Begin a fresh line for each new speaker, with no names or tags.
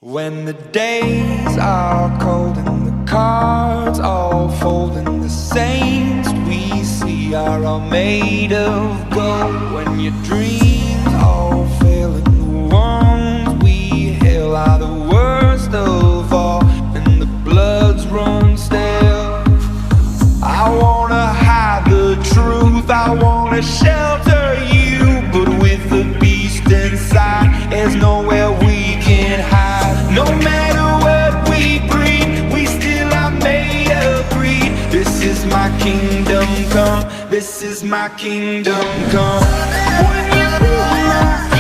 When the days are cold and the cards all fold and the saints we see are all made of gold, when your dreams all fail and the ones we hail are the worst of all and the bloods run stale, I wanna hide the truth, I wanna shelter you, but with the beast inside there's nowhere we can hide. No matter what we breed, we still are made of greed. This is my kingdom come, this is my kingdom come. When you